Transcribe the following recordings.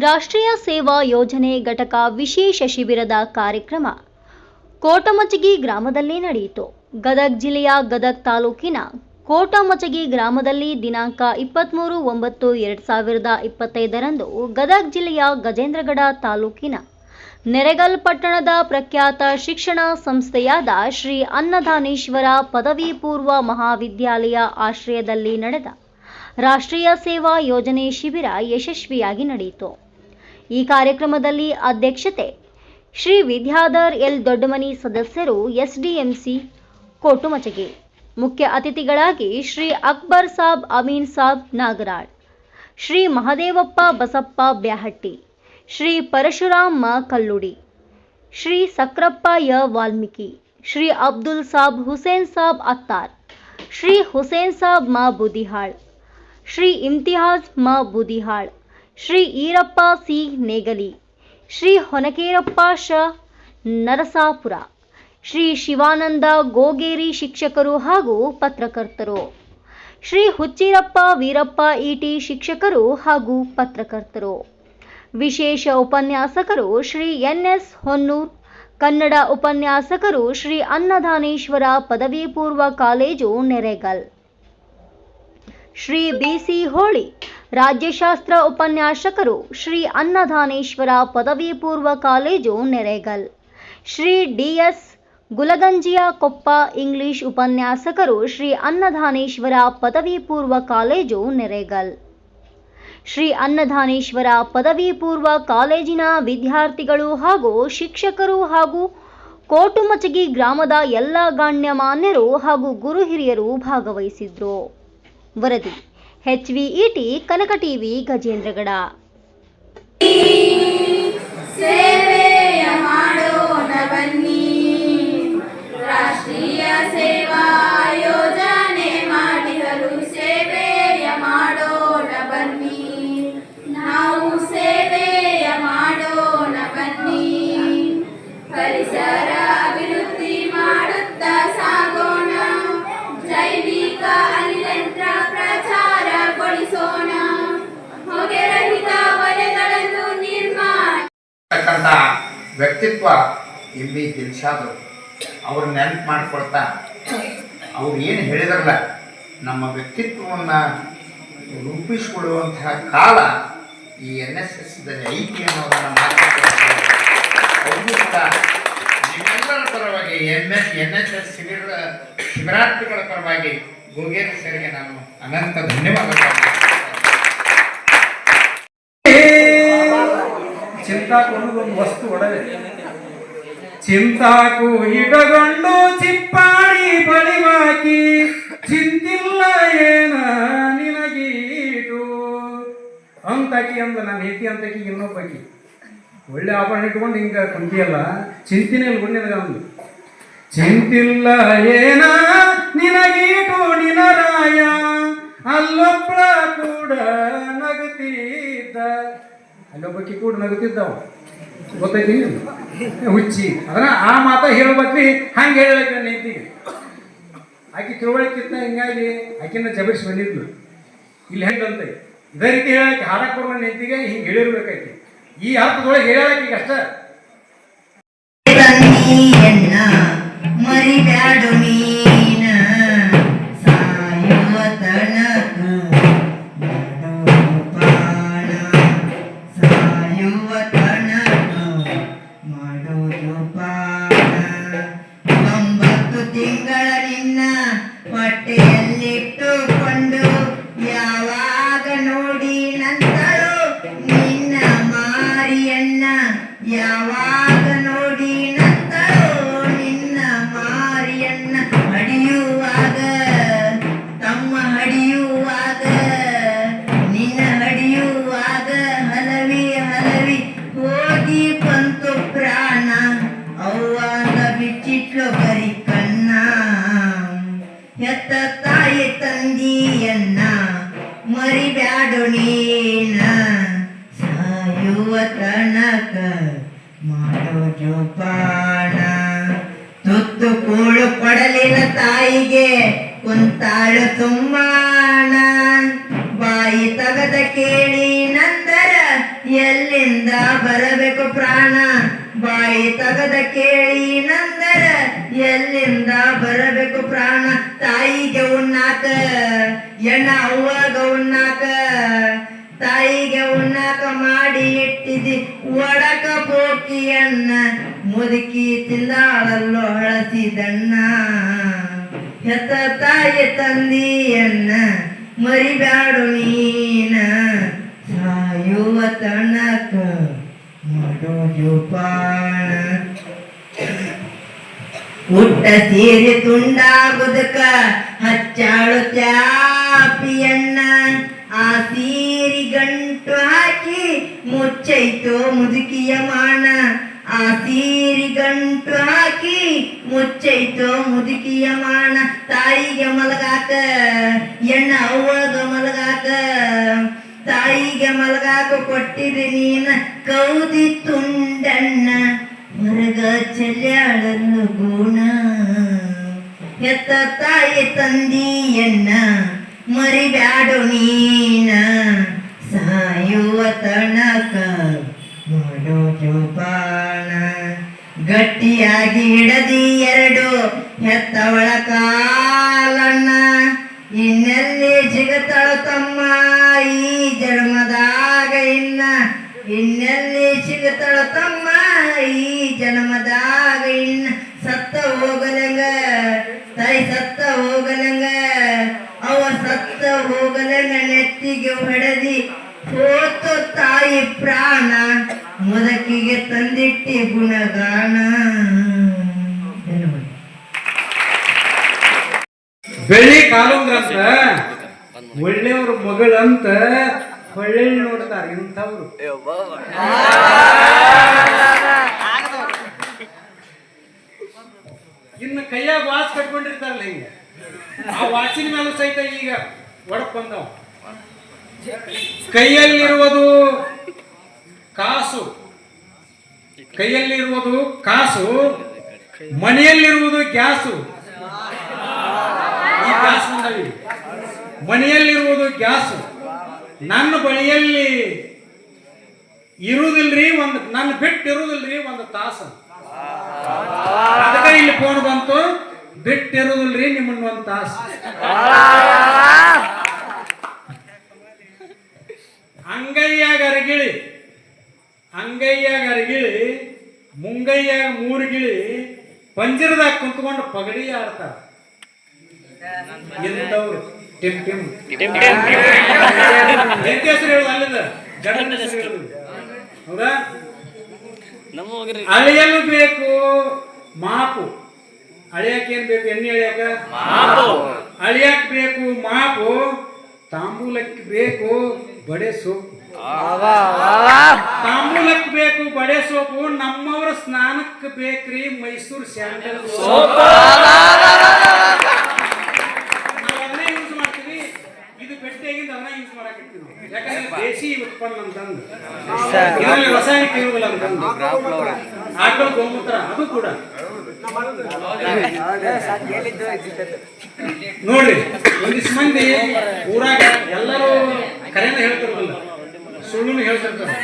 ರಾಷ್ಟ್ರೀಯ ಸೇವಾ ಯೋಜನೆ ಘಟಕ ವಿಶೇಷ ಶಿಬಿರದ ಕಾರ್ಯಕ್ರಮ ಕೋಟಮಚಗಿ ಗ್ರಾಮದಲ್ಲಿ ನಡೆಯಿತು. ಗದಗ ಜಿಲ್ಲೆಯ ಗದಗ ತಾಲೂಕಿನ ಕೋಟಮಚಗಿ ಗ್ರಾಮದಲ್ಲಿ ದಿನಾಂಕ 23/9/2025ರಂದು ಗದಗ ಜಿಲ್ಲೆಯ ಗಜೇಂದ್ರಗಡ ತಾಲೂಕಿನ ನೆರೆಗಲ್ ಪಟ್ಟಣದ ಪ್ರಖ್ಯಾತ ಶಿಕ್ಷಣ ಸಂಸ್ಥೆಯಾದ ಶ್ರೀ ಅನ್ನದಾನೇಶ್ವರ ಪದವಿ ಪೂರ್ವ ಮಹಾವಿದ್ಯಾಲಯ ಆಶ್ರಯದಲ್ಲಿ ನಡೆದ ರಾಷ್ಟ್ರೀಯ ಸೇವಾ ಯೋಜನೆ ಶಿಬಿರ ಯಶಸ್ವಿಯಾಗಿ ನಡೆಯಿತು. ಈ ಕಾರ್ಯಕ್ರಮದಲ್ಲಿ ಅಧ್ಯಕ್ಷತೆ ಶ್ರೀ ವಿದ್ಯಾಧರ್ ಎಲ್ ದೊಡ್ಡಮನಿ, ಸದಸ್ಯರು ಎಸ್ಡಿಎಂಸಿ ಕೋಟಮಚಗಿ. ಮುಖ್ಯ ಅತಿಥಿಗಳಾಗಿ ಶ್ರೀ ಅಕ್ಬರ್ ಸಾಬ್, ಅಮೀನ್ ಸಾಬ್ ನಾಗರಾಳ್, ಶ್ರೀ ಮಹದೇವಪ್ಪ ಬಸಪ್ಪ ಬ್ಯಾಹಟ್ಟಿ, ಶ್ರೀ ಪರಶುರಾಮ್ ಮ ಕಲ್ಲುಡಿ, ಶ್ರೀ ಸಕ್ರಪ್ಪ ಯ ವಾಲ್ಮೀಕಿ, ಶ್ರೀ ಅಬ್ದುಲ್ ಸಾಬ್ ಹುಸೇನ್ ಸಾಬ್ ಅತ್ತಾರ್, ಶ್ರೀ ಹುಸೇನ್ ಸಾಬ್ ಮ ಬುದಿಹಾಳ್, ಶ್ರೀ ಇಮ್ತಿಯಾಜ್ ಮ ಬುದಿಹಾಳ್, ಶ್ರೀ ಈರಪ್ಪ ಸಿ ನೇಗಲಿ, ಶ್ರೀ ಹೊನಕೇರಪ್ಪ ಶ ನರಸಾಪುರ, ಶ್ರೀ ಶಿವಾನಂದ ಗೋಗೇರಿ ಶಿಕ್ಷಕರು ಹಾಗೂ ಪತ್ರಕರ್ತರು, ಶ್ರೀ ಹುಚ್ಚಿರಪ್ಪ ವೀರಪ್ಪ ಇಟಿ ಶಿಕ್ಷಕರು ಹಾಗೂ ಪತ್ರಕರ್ತರು. ವಿಶೇಷ ಉಪನ್ಯಾಸಕರು ಶ್ರೀ ಎನ್.ಎಸ್. ಹೊನ್ನೂರ್, ಕನ್ನಡ ಉಪನ್ಯಾಸಕರು ಶ್ರೀ ಅನ್ನದಾನೇಶ್ವರ ಪದವಿ ಪೂರ್ವ ಕಾಲೇಜು ನೆರೆಗಲ್, ಶ್ರೀ ಬಿ.ಸಿ. ಹೋಳಿ, ರಾಜ್ಯಶಾಸ್ತ್ರ ಉಪನ್ಯಾಸಕರು ಶ್ರೀ ಅನ್ನದಾನೇಶ್ವರ ಪದವಿ ಪೂರ್ವ ಕಾಲೇಜು ನೆರೆಗಲ್, ಶ್ರೀ ಡಿ.ಎಸ್. ಗುಲಗಂಜಿಯ ಕೊಪ್ಪ, ಇಂಗ್ಲಿಷ್ ಉಪನ್ಯಾಸಕರು ಶ್ರೀ ಅನ್ನದಾನೇಶ್ವರ ಪದವಿ ಪೂರ್ವ ಕಾಲೇಜು ನೆರೆಗಲ್. ಶ್ರೀ ಅನ್ನದಾನೇಶ್ವರ ಪದವಿ ಪೂರ್ವ ಕಾಲೇಜಿನ ವಿದ್ಯಾರ್ಥಿಗಳು ಹಾಗೂ ಶಿಕ್ಷಕರು ಹಾಗೂ ಕೋಟಮಚಗಿ ಗ್ರಾಮದ ಎಲ್ಲ ಗಣ್ಯಮಾನ್ಯರು ಹಾಗೂ ಗುರು ಹಿರಿಯರು ಭಾಗವಹಿಸಿದ್ರು. ವರದಿ HVET ಕನಕ ಟಿವಿ ಗಜೇಂದ್ರಗಡ. ಸೇವೆಯ ಮಾಡೋಣ ಬನ್ನಿ, ರಾಷ್ಟ್ರೀಯ ಸೇವಾ ಯೋಜನೆ ಮಾಡಿದರು ಸೇವೆಯ ಮಾಡೋಣ ಬನ್ನಿ, ನಾವು ಸೇವೆಯ ಮಾಡೋಣ ಬನ್ನಿ, ಪರಿಸರ ಅಭಿವೃದ್ಧಿ ಮಾಡುತ್ತಾ ಸಾಗೋಣ, ಜೈವಿಕ ಅನಿಲಯಂತ್ರ ಪ್ರಚಾರಗೊಳಿಸೋಣ, ಹೊಗೆ ರಹಿತ ವಲಯಗಳನ್ನು ನಿರ್ಮಾಣ ವ್ಯಕ್ತಿತ್ವ ಎಮ್ಮಿ ದಿಲ್ಶಾದ್ ಅವ್ರ ನೆನಪು ಮಾಡಿಕೊಳ್ತಾ ಅವ್ರು ಏನು ಹೇಳಿದ್ರಲ್ಲ, ನಮ್ಮ ವ್ಯಕ್ತಿತ್ವವನ್ನು ರೂಪಿಸಿಕೊಳ್ಳುವಂತಹ ಕಾಲ ಈ NSSದಲ್ಲಿ ಐತಿ ಅನ್ನೋದನ್ನು ಮಾತಾಡ್ತಾರೆ. ಅವ್ರಿಗೂ ಕೂಡ ನಿಮ್ಮೆಲ್ಲರ ಪರವಾಗಿ NSS ಶಿಬಿರಾರ್ಥಿಗಳ ಪರವಾಗಿ ಗೋಗೇರಿ ಸರಿಗೆ ನಾನು ಅನಂತ ಧನ್ಯವಾದಗಳು. ಚಿಂತಾಕು ಅನ್ನೋದೊಂದು ವಸ್ತು ಒಡವೆ. ಚಿಂತಾಕು ಇಡಗೊಂಡು ಚಿಪ್ಪಾಡಿ ಬಳಿವಾಕಿ, ಚಿಂತಿಲ್ಲ ಏನ ನಿನಗೀಟು ಅಂತಕಿ ಅಂದ ನನ್ನ ಹೆಂಡತಿ ಅಂತಕಿ ಇನ್ನೊಬ್ಬಕಿ ಒಳ್ಳೆ ಆಭರಣ ಇಟ್ಕೊಂಡು ಹಿಂಗ ಕುಂತಿಯಲ್ಲ, ಚಿಂತಿನೇ ನಿನಗ ಅಂದು. ಚಿಂತಿಲ್ಲ ಏನ ನಿನಗೀಟು ನಿನರಾಯ, ಅಲ್ಲೊಬ್ಬಳ ಕೂಡ ನಗುತ್ತಿದ್ದ, ಅಲ್ಲೊಬ್ಬಕಿ ಕೂಡ ನಗುತ್ತಿದ್ದವ, ಗೊತ್ತೈತಿ ಹುಚ್ಚಿ. ಅದನ್ನ ಆ ಮಾತ ಹೇಳ್ಬತ್ತಿ ಹಂಗೆ ಹೇಳಕ್ಕೆ ನೆಂತಿಗೆ ಆಕಿ ತಿಳುವಳಿಕಿತ್ತ, ಹಿಂಗಾಗಿ ಆಕಿನ ಜಬರಿಸಿ ಬಂದಿದ್ಲು. ಇಲ್ಲಿ ಹೆಂಗಂತ ಇದೇ ರೀತಿ ಹೇಳಕ್ಕೆ ಹಾಡಕ್ಕೆ ಬರುವ ನೆಂತಿಗೆ ಹಿಂಗೆ ಹೇಳಿರ್ಬೇಕೈತಿ. ಈ ಅರ್ಥದೊಳಗೆ ಹೇಳಕ್ಕೆ ಈಗ ಅಷ್ಟ. ಮರಿಬ್ಯಾಡು ನೀನ ಸಾಯುವ ತನಕ ಮಾಡೋದು ಪಾಣ, ಸಾಯುವ ತನಕ ಮಾಡೋದು ಪಾಣ. 9 ತಿಂಗಳ ನಿನ್ನ ಹೊಟ್ಟೆಯಲ್ಲಿಟ್ಟುಕೊಂಡು ಯಾವಾಗ ನೋಡಿ ನಂತಳು ನಿನ್ನ ಮಾರಿಯನ್ನ, ಯಾವಾಗ ನೋಡಿ ನಂತಳು ನಿನ್ನ ಮಾರಿಯನ್ನ. ಹಡಿಯುವಾಗ ತಮ್ಮ ಹಡಿಯುವಾಗ ನಿನ್ನ ಹಡಿಯುವಾಗ ಹಲವಿ ಹಲವಿ ಹೋಗಿ ಬಂತು ಪ್ರಾಣ, ಅವ್ವಾಗ ಬಿಚ್ಚಿಟ್ಲು ಬರಿ ಕಣ್ಣ. ಹೆತ್ತ ತಾಯಿ ತಂದಿಯನ್ನ ಮರಿಬ್ಯಾಡು ನೀನ, ಸಾಯುವ ತನಕ ಮಾಡೋ ಜೋಪಾನ. ತುತ್ತು ಕೂಳು ಕೊಡಲಿನ ತಾಯಿಗೆ ಕುಂತಾಳು ತುಂಬಾಣ, ಬಾಯಿ ತಗದ ಕೇಳಿ ನಂದರ ಎಲ್ಲಿ ಬರಬೇಕು ಪ್ರಾಣ ಬಾಯಿ ತಗದ ಕೇಳಿ ನಂದರ ಎಲ್ಲಿಂದ ಬರಬೇಕು ಪ್ರಾಣ ತಾಯಿಗೆ ಉಣ್ಣಾಕ ಎಣ್ಣ ಅವ್ವಾಗ ಉಣ್ಣಾಕ ತಾಯಿಗೆ ಉಣ್ಣಾಕ ಮಾಡಿ ಇಟ್ಟಿದಿ ಒಡಕ ಬೋಕಿಯನ್ನ ಮುದುಕಿ ತಿಂದಾಳಲ್ಲೋ ಹಳಸಿದಣ್ಣ ಹೆತ್ತ ತಾಯಿ ತಂದಿಯನ್ನ ಮರಿಬ್ಯಾಡು ನೀನ ಸಾಯುವ ತನಕ ಮಾಡೋ ಜೋಪಾನ ಉಟ್ಟ ಸೀರೆ ತುಂಡಾಗುದಕ ಹಚ್ಚಾಳು ತ್ಯಾಪಿಯನ್ನ ಆ ಸೀರಿ ಗಂಟು ಹಾಕಿ ಮುಚ್ಚೈತೋ ಮುದುಕಿಯ ಮಾನ ಆ ಸೀರಿ ಗಂಟು ಹಾಕಿ ಮುಚ್ಚೈತೋ ಮುದುಕಿಯ ಮಾನ ತಾಯಿಗೆ ಮಲಗಾಕ ಎಣ್ಣ ಅವ್ವಗ ಮಲಗಾಕ ತಾಯಿಗೆ ಮಲಗಾಕ ಕೊಟ್ಟಿರಿ ನೀನ ಕೌದಿ ತುಂಡಣ್ಣ ಹೊರಗ ಚೆಲ್ಯಾಳನ್ನು ಗುಣ ಎತ್ತ ತಾಯಿ ತಂದಿಯನ್ನ ಮರಿಬ್ಯಾಡು ನೀನ ಸಾಯುವ ತನಕ ಮಾಡೋ ಜೋಪಾನ ಗಟ್ಟಿಯಾಗಿ ಹಿಡದಿ ಎರಡು ಹೆತ್ತವಳ ಕಾಲಣ್ಣ ಇನ್ನೆಲ್ಲಿ ಸಿಗತಳ ತಮ್ಮ ಈ ಜನ್ಮದಾಗ ಇನ್ನೆಲ್ಲಿ ಸಿಗತಳ ತಮ್ಮ ಈ ಜನ್ಮದಾಗ ಇನ್ನ ಸತ್ತ ಹೋಗಲಂಗ ತಾಯಿ ಸತ್ತ ಹೋಗಲಂಗ ಅವ ಸತ್ತ ಹೋಗಲಂಗ ನೆತ್ತಿಗೆ ಹೊಡೆದಿ ಹೋತು ತಾಯಿ ಪ್ರಾಣ ಮುದಕಿಗೆ ತಂದಿಟ್ಟಿ ಗುಣಗಾನ. ಬೆಳ್ಳಿ ಕಾಲುಂಗ್ರ ಅಂತ ಒಳ್ಳೆಯವ್ರ ಮಗಳಂತ ಹೊಳ್ಳೆ ನೋಡ್ತಾರ ಇಂಥವ್ರು. ಇನ್ನು ಕೈಯಾಗ ವಾಚ್ ಕಟ್ಕೊಂಡಿರ್ತಾರಲ್ಲ ಹಿಂಗ ಆ ವಾಚಿನ ಮೇಲೂ ಸಹಿತ ಈಗ ಒಡಕ್ ಬಂದವ. ಕೈಯಲ್ಲಿರುವುದು ಕಾಸು, ಕೈಯಲ್ಲಿರುವುದು ಕಾಸು, ಮನೆಯಲ್ಲಿರುವುದು ಗ್ಯಾಸು. ಈ ಗ್ಯಾಸ್ ಬಂದವಿ. ಮನೆಯಲ್ಲಿರುವುದು ಗ್ಯಾಸು, ನನ್ನ ಬಳಿಯಲ್ಲಿ ಇರುವುದಿಲ್ರಿ ನನ್ನ ಬಿಟ್ಟಿರುವುದಿಲ್ರಿ ಒಂದು ತಾಸು. ಅದಕ್ಕೆ ಇಲ್ಲಿ ಫೋನ್ ಬಂತು, ಬಿಟ್ಟಿರುವುದಿಲ್ರಿ ನಿಮ್ಮನ್ನ ಒಂದು ತಾಸು. ಅಂಗೈಯಾಗ ಅರಗಿಳಿ ಮುಂಗೈಯಾಗ 3 ಗಿಳಿ ಪಂಜರದಾಗ ಕುಂತ್ಕೊಂಡು ಪಗಡಿ ಆಡ್ತಾರ. ಎಂತವ್ರು ಟಿಮ್ ಟಿಮ್ ಎಂತ ಹೆಸರು ಹೇಳುದು ಅಲ್ಲಿಂದ ಜಗನ್ನ ಹೆಸರು ಹೇಳುದು. ಹೌದಾ? ಅಳಿಯಲು ಬೇಕು ಮಾಪು. ಅಳಿಯಾಕ ಏನ್ ಬೇಕು? ಎಣ್ಣೆ ಅಳಿಯಾಕ ಅಳಿಯಾಕ ಬೇಕು ಮಾಪು. ತಾಂಬೂಲಕ್ಕೆ ಬೇಕು ಬಡೆ ಸೋಪು. ತಾಂಬೂಲಕ್ಕೆ ಬೇಕು ಬಡೆ ಸೋಪು. ನಮ್ಮವ್ರ ಸ್ನಾನಕ್ಕೆ ಬೇಕ್ರಿ ಮೈಸೂರು ಸ್ಯಾಂಡಲ್ ಸೋಪ್. ನಾವು ಅದನ್ನೇ ಯೂಸ್ ಮಾಡ್ತೀವಿ. ಇದು ಬೆಟ್ಟೆಗಿಂದ ಅದನ್ನ ಯೂಸ್ ಮಾಡಾಕಿರ್ತೀವಿ. ಯಾಕಂದ್ರೆ ದೇಶಿ ಉತ್ಪನ್ನ ಅಂತಂದು ಇದರಲ್ಲಿ ರಾಸಾಯನಿಕ ಇರುವುದಿಲ್ಲ ಅಂತಂದು. ಆಕಳ ಗೋಮೂತ್ರ ಅದು ಕೂಡ ನೋಡ್ರಿ. ಒಂದಿಷ್ಟು ಮಂದಿ ಊರಾಗ ಎಲ್ಲರೂ ಕರೆನ ಹೇಳ್ತಿರಲ್ಲ, ಸುಳ್ಳು ಹೇಳ್ತಿರ್ತಾರೆ.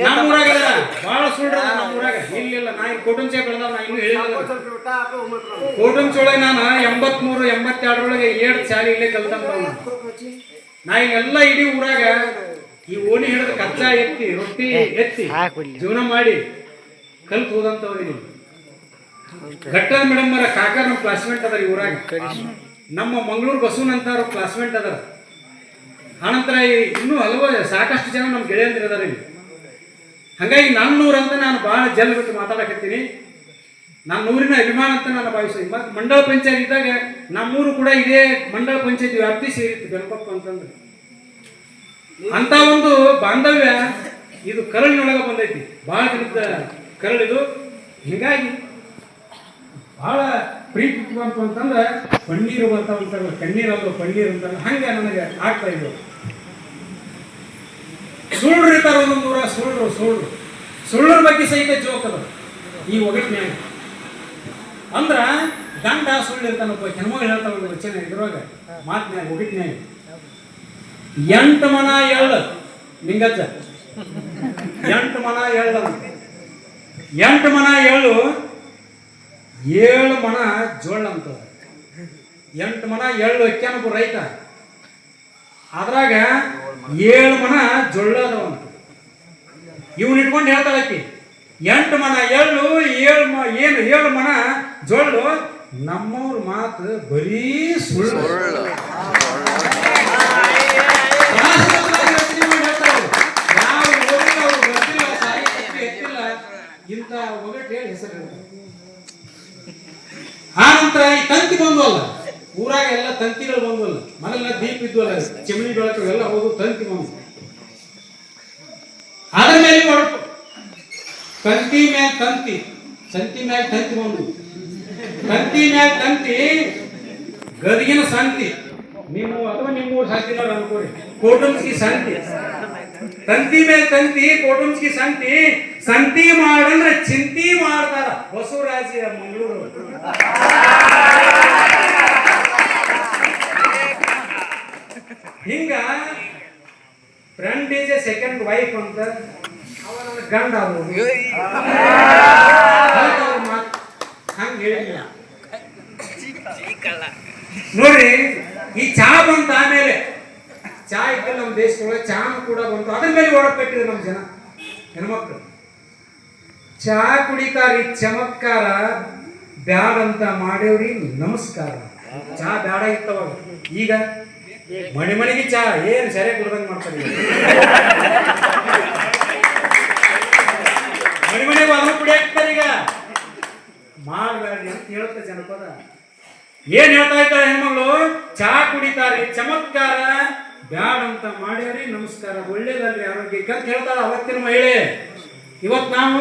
ನಮ್ಮ ಊರಾಗ ಬಹಳ ಸುಳ್ಳ. ನಮ್ಮ ಊರಾಗ ಇಲ್ಲ ನಾ ಕೋಟಂಚೆ ಬೆಳೆದ ನಾ ಇನ್ನೂ ಹೇಳಿಲ್ಲ. ಕೋಟಂಚೋಳ ನಾನು 83, 82 7 ಶಾಲೆ ಇಲ್ಲೇ ಕಲ್ತಂತ. ನಾ ಇಲ್ಲೆಲ್ಲ ಇಡೀ ಊರಾಗ ಈ ಓಣಿ ಹಿಡಿದು ಕಚ್ಚಾ ಎತ್ತಿ ರೊಟ್ಟಿ ಎತ್ತಿ ಜೀವನ ಮಾಡಿ ಕಲ್ತು ಹೋದಂತವ್ರಿ. ಘಟ್ಟ ಮೇಡಮ್ ಅವರ ಕಾಕ ನಮ್ಮ ಕ್ಲಾಸ್ಮೇಟ್ ಅದಾರ ಈ ಊರಾಗ. ನಮ್ಮ ಮಂಗಳೂರು ಬಸವನ್ ಅಂತ ಅವ್ರ ಕ್ಲಾಸ್ಮೇಟ್ ಅದಾರ. ಆನಂತರ ಇನ್ನೂ ಹಲವು ಸಾಕಷ್ಟು ಜನ ನಮ್ಮ ಗೆಳೆಯಂದಿರ ಅದಾರ ಇಲ್ಲಿ. ಹಾಗಾಗಿ ನನ್ನೂರಂತ ನಾನು ಭಾಳ ಜಲ್ ಬಿಟ್ಟು ಮಾತಾಡಕತ್ತೀನಿ. ನನ್ನ ಊರಿನ ಅಭಿಮಾನ ಅಂತ ನಾನು ಭಾವಿಸ್ತೀನಿ. ಮತ್ತು ಮಂಡಳ ಪಂಚಾಯತ್ ಇದ್ದಾಗ ನಮ್ಮೂರು ಕೂಡ ಇದೇ ಮಂಡಳ ಪಂಚಾಯತ್ ವ್ಯಾಪ್ತಿ ಸೇರಿತ್ತು ಬೆನಕೊಪ್ಪ ಅಂತಂದ್ರೆ. ಅಂತ ಒಂದು ಬಾಂಧವ್ಯ ಇದು ಕರಳಿನೊಳಗೆ ಬಂದೈತಿ. ಭಾಳ ದಿನದ ಕರಳಿದು. ಹೀಗಾಗಿ ಭಾಳ ಪ್ರೀತಿ ಬಂತು ಅಂತಂದ್ರೆ ಪನ್ನೀರು ಬರ್ತಾವಂತಾರಲ್ಲ, ಕಣ್ಣೀರಲ್ಲ ಪನ್ನೀರು ಅಂತಲ್ಲ, ಹಂಗೆ ನನಗೆ ಆಗ್ತಾ ಇದ್ರು. ಸುಳ್ಳು ಇರ್ತಾರೆ ಒಂದೊಂದು ಊರ. ಸುಳ್ಳರ ಬಗ್ಗೆ ಸಹಿತ ಜೋಕ್ ಅದ ಈ ಒಗಟ್ನ್ಯಾಗ. ಅಂದ್ರ ಗಂಡ ಸುಳ್ಳು ಇರ್ತಾನಪ್ಪ, ಹೆಣ್ಮಗಳು ಹೇಳ್ತಾವ ವಚನ ಇದ್ರೊಳಗ ಮಾತಿನ್ಯಾಗ ಒಗಟ್ನ್ಯಾಗ. 8 ಮನ ಎಳ್ಳು ನಿಂಗಜ್ಜ 8 ಮನ ಎಳ್ಳು 8 ಮನ ಎಳ್ಳು 7 ಮನ ಜೋಳ ಅಂತ 8 ಮನ ಎಳ್ಳು ಅಕ್ಕ್ಯಾನೊಬ್ಬ ರೈತ ಅದ್ರಾಗ 7 ಮನ ಜೊಳ್ಳ ಅದಾವಂತ ಇವನ್ ಇಟ್ಕೊಂಡು ಹೇಳ್ತಾಳಕಿ 8 ಮನ ಎಳ್ಳು 7 ಮನ ಜೊಳ್ಳು ನಮ್ಮವ್ರ ಮಾತು ಬರೀ ಸುಳ್ಳು ಇಂಥ ಒಗಟ್ಟು ಹೇಳಿ ಹೆಸರು ಆ ನಂತರ ಈ ತಂತಿ ಬಂದ್ವಲ್ಲ ಊರಾಗ ಎಲ್ಲ ತಂತಿಗಳು ಬಂದ್ವಲ್ಲ ಮನೆಲ್ಲ ದೀಪ ಇದ್ವಲ್ಲ ಚಿಮಣಿ ಬೆಳಕು ಎಲ್ಲ ಹೋದು ತಂತಿ ಬಂದ್ವು ಅದ್ರ ಮೇಲೆ ಹೊರಟು ತಂತಿ ಮ್ಯಾಗ ತಂತಿ ಬಂದು ತಂತಿ ಮ್ಯಾಗ ತಂತಿ ಗದಗಿನ ಸಂತಿ ನಿಮ್ಮ ಅಥವಾ ನಿಮ್ಮೂರು ಸಾಕಿಲ್ಲ ಅನ್ಕೋರಿ ಕೋಟಂಸ್ಕಿ ಸಂತಿ ತಂತಿ ಮೇಲೆ ತಂತಿ ಕೋಟಂಸ್ಕಿ ಸಂತಿ ಮಾಡಂದ್ರೆ ಚಿಂತಿ ಮಾಡ್ತಾರ ಬಸವರಾಜ ಮಂಗಳೂರು ಹಿಂಗ friend is A second wife ಅಂತ ಅವನ ಗಂಡ ಹಂಗ ಹೇಳಿಲ್ಲ ನೋಡ್ರಿ ಈ ಚಾ ಬಂತ ಆಮೇಲೆ ಚಾ ಇತ್ತು ನಮ್ಮ ದೇಶದೊಳಗೆ ಚಾ ಕೂಡ ಬಂತು ಅದ್ರ ಮೇಲೆ ಓಡಕಟ್ಟಿದ್ರು ನಮ್ಮ ಜನ ಹೆಣ್ಮಕ್ಳು ಚಾ ಕುಡಿತಾರಿ ಚಮತ್ಕಾರ ಬ್ಯಾಡಂತ ಮಾಡ್ಯವ್ರಿ ನಮಸ್ಕಾರ ಚಾ ಬ್ಯಾಡ ಇತ್ತವಾಗ ಈಗ ಮಣಿಗೆ ಚಾ ಏನ್ ಸರಿಯಾಗಿ ಕುಡ್ದಂಗ್ ಮಾಡ್ತಾರೆ ಮಣಿಗೆ ಅದನ್ನು ಕುಡಿಯಾಕ್ತಾರೆ ಈಗ ಮಾಡ್ಬೇಡ್ರಿ ಅಂತ ಹೇಳುತ್ತೆ ಜನಪದ ಏನ್ ಹೇಳ್ತಾ ಇದ್ದಾರೆ ಹೆಣ್ಮಗಳು ಚಾ ಕುಡಿತಾರಿ ಚಮತ್ಕಾರ ಬ್ಯಾಡಂತ ಮಾಡ್ಯಾರಿ ನಮಸ್ಕಾರ ಒಳ್ಳೇದಲ್ರಿ ಆರೋಗ್ಯಕ್ಕೆ ಅಂತ ಹೇಳ್ತಾಳ ಅವತ್ತಿನ ಮಹಿಳೆ ಇವತ್ ನಾವು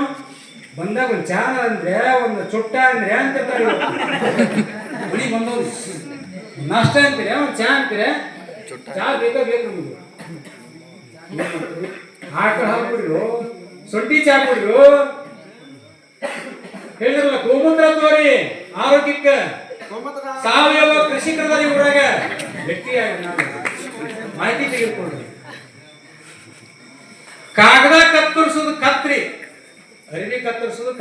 ಬಂದಾಗ ಒಂದು ಚಾ ಅಂದ್ರೆ ಒಂದು ಚುಟ್ಟ ಅಂದ್ರೆ ಅಂತ ಮನೆಗೆ ಬಂದವ್ರು ನಾಷ್ಟ ಅಂತೀರ ಒಂದು ಚಾ ಅಂತೀರ ಚಾ ಬೇಕು ನಮಗೆ ಆಕಳ ಹಾಲು ಕುಡಿರು ಸೊಟ್ಟಿ ಚಾ ಕುಡಿರು ಹೇಳಿದ್ರಲ್ಲ ಗೋಮೂತ್ರ ತೋರಿ ಆರೋಗ್ಯಕ್ಕೆ ಸಾವಯವ ಕೃಷಿಕರ ಊರಾಗ ಗಟ್ಟಿಯಾಗಿ ಮಾಹಿತಿ ತೆಗೆದುಕೊಂಡ್ರಿ ಕಾಗದ ಕತ್ತರಿಸೋದು ಕತ್ರಿ ಅರಿವಿ ಕತ್ತರಿಸೋದು